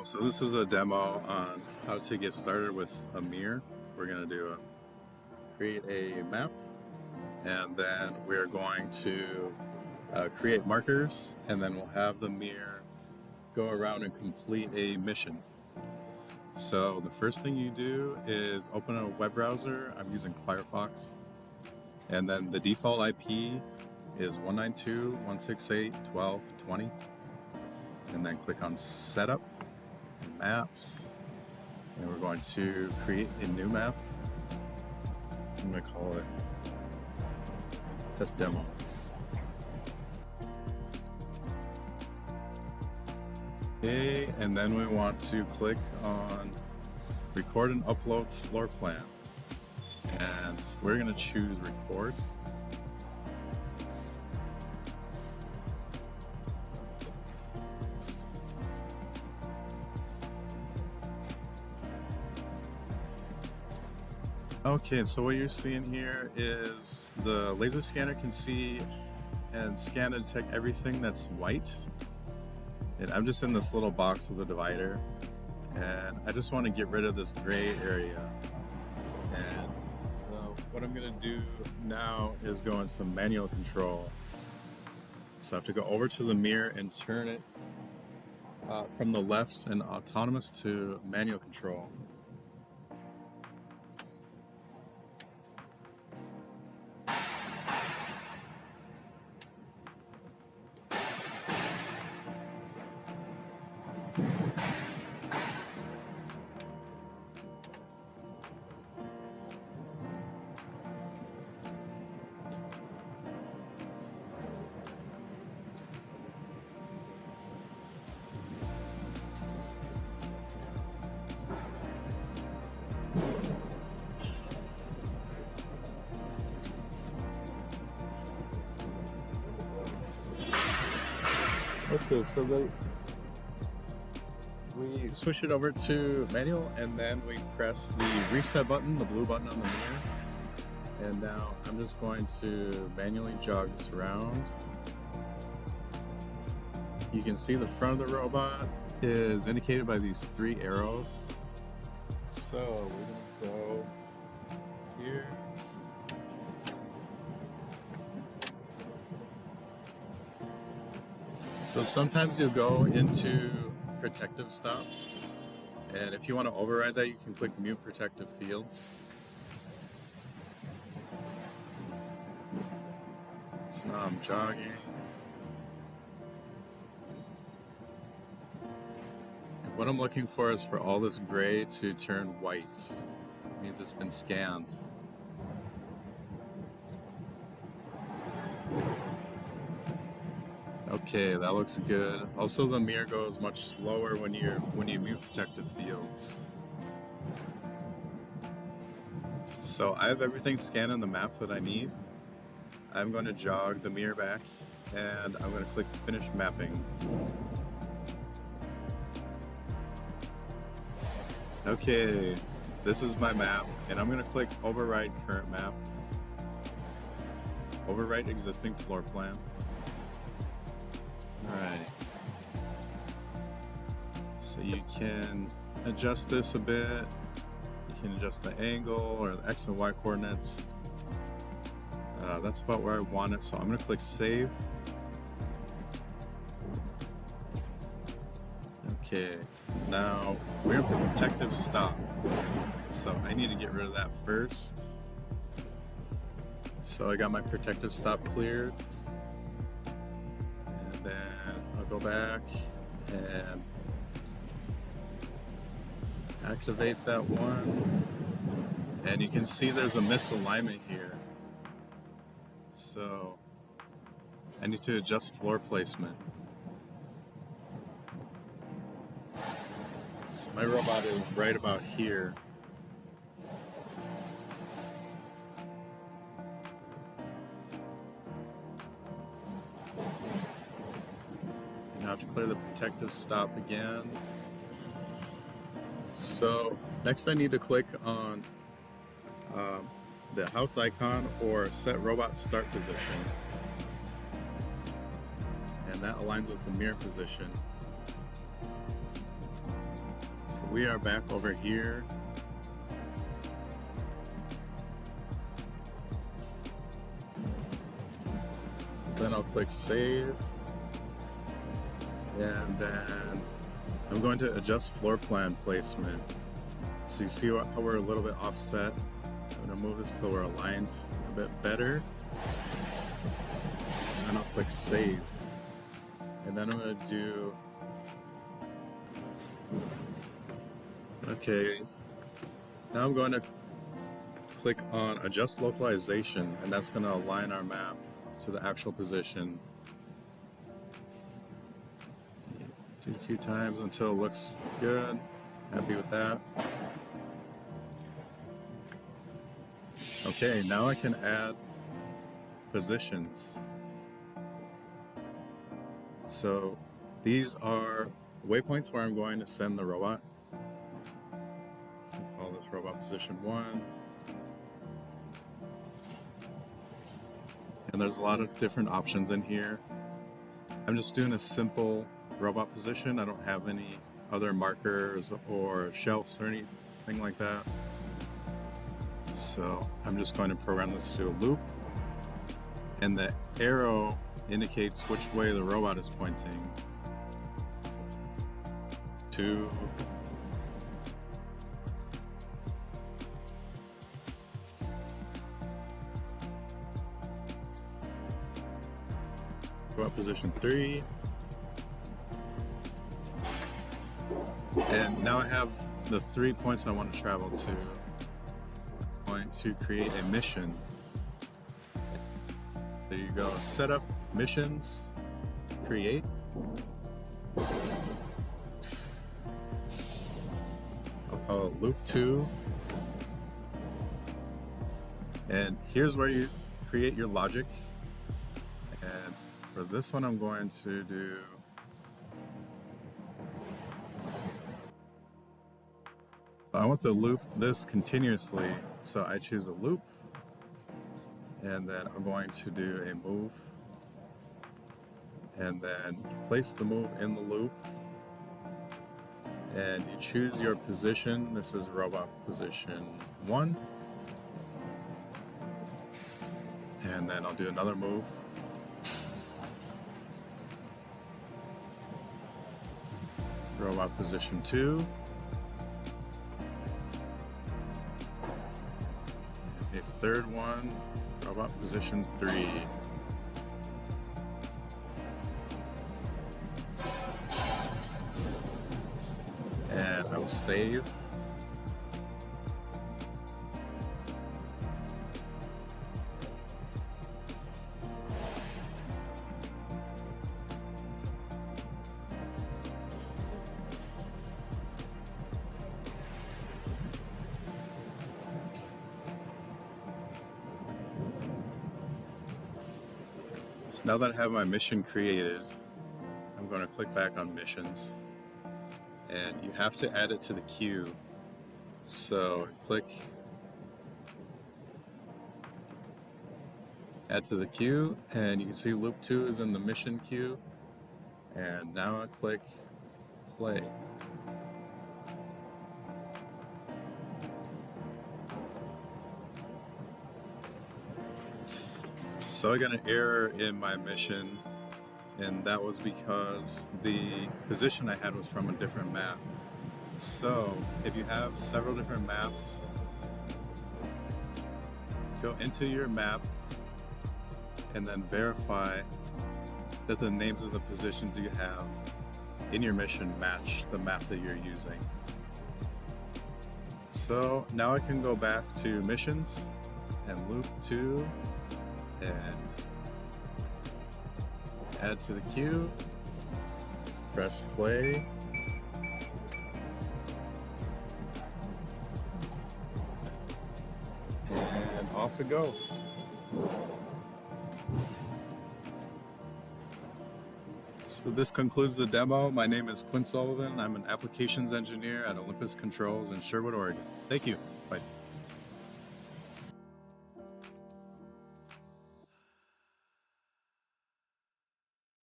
So this is a demo on how to get started with a MiR. We're going to create a map, and then we're going to create markers, and then we'll have the MiR go around and complete a mission. So the first thing you do is open a web browser. I'm using Firefox, and then the default IP is 192.168.12.20, and then click on Setup. Maps, and we're going to create a new map. I'm going to call it Test Demo. Okay, and then we want to click on Record and Upload Floor Plan, and we're going to choose Record. Okay, so what you're seeing here is the laser scanner can see and scan and detect everything that's white. And I'm just in this little box with a divider, and I just want to get rid of this gray area. And so what I'm going to do now is go into manual control. So I have to go over to the MiR and turn it from the left and autonomous to manual control. Okay, so we switch it over to manual, and then we press the reset button, the blue button on the MiR. And now I'm just going to manually jog this around. You can see the front of the robot is indicated by these 3 arrows. So we're going to go here. So sometimes you'll go into protective stop, and if you want to override that, you can click mute protective fields. So now I'm jogging. And what I'm looking for is for all this gray to turn white. It means it's been scanned. Okay, that looks good. Also, the MiR goes much slower when you mute protective fields. So I have everything scanned in the map that I need. I'm going to jog the MiR back, and I'm going to click Finish Mapping. Okay, this is my map, and I'm going to click Override Current Map, Overwrite Existing Floor Plan. Alright, so you can adjust this a bit. You can adjust the angle or the X and Y coordinates. That's about where I want it, so I'm going to click Save. Okay, now we're in protective stop, so I need to get rid of that first. So I got my protective stop cleared. Then I'll go back and activate that one, and you can see there's a misalignment here, so I need to adjust floor placement. So my robot is right about here. Now I have to clear the protective stop again. So next I need to click on the house icon or set robot start position, and that aligns with the MiR position. we are back over here. So then I'll click save. And then I'm going to adjust floor plan placement. So you see how we're a little bit offset. I'm going to move this till we're aligned a bit better. And then I'll click save. And then I'm going to do... Okay. Now I'm going to click on adjust localization, and that's going to align our map to the actual position. Do it a few times until it looks good. Happy with that. Okay, now I can add positions. So these are waypoints where I'm going to send the robot. I'll call this robot position 1. And there's a lot of different options in here. I'm just doing a simple robot position. I don't have any other markers or shelves or anything like that. So I'm just going to program this to a loop, and the arrow indicates which way the robot is pointing. To robot position 3. And now I have the 3 points I want to travel to. I'm going to create a mission. There you go. Set up missions. Create. I'll call it loop 2. And here's where you create your logic. And for this one, I'm going to do... I want to loop this continuously, so I choose a loop, and then I'm going to do a move, and then place the move in the loop, and you choose your position. This is robot position 1, and then I'll do another move. Robot position 2. A third one, robot position 3. And I will save. Now that I have my mission created, I'm going to click back on missions, and you have to add it to the queue. So click add to the queue, and you can see loop 2 is in the mission queue. And now I click play. So I got an error in my mission, and that was because the position I had was from a different map. So if you have several different maps, go into your map and then verify that the names of the positions you have in your mission match the map that you're using. So now I can go back to missions and loop 2 and add to the queue, press play, and off it goes. So this concludes the demo. My name is Quinn Sullivan. I'm an applications engineer at Olympus Controls in Sherwood, Oregon. Thank you. Bye.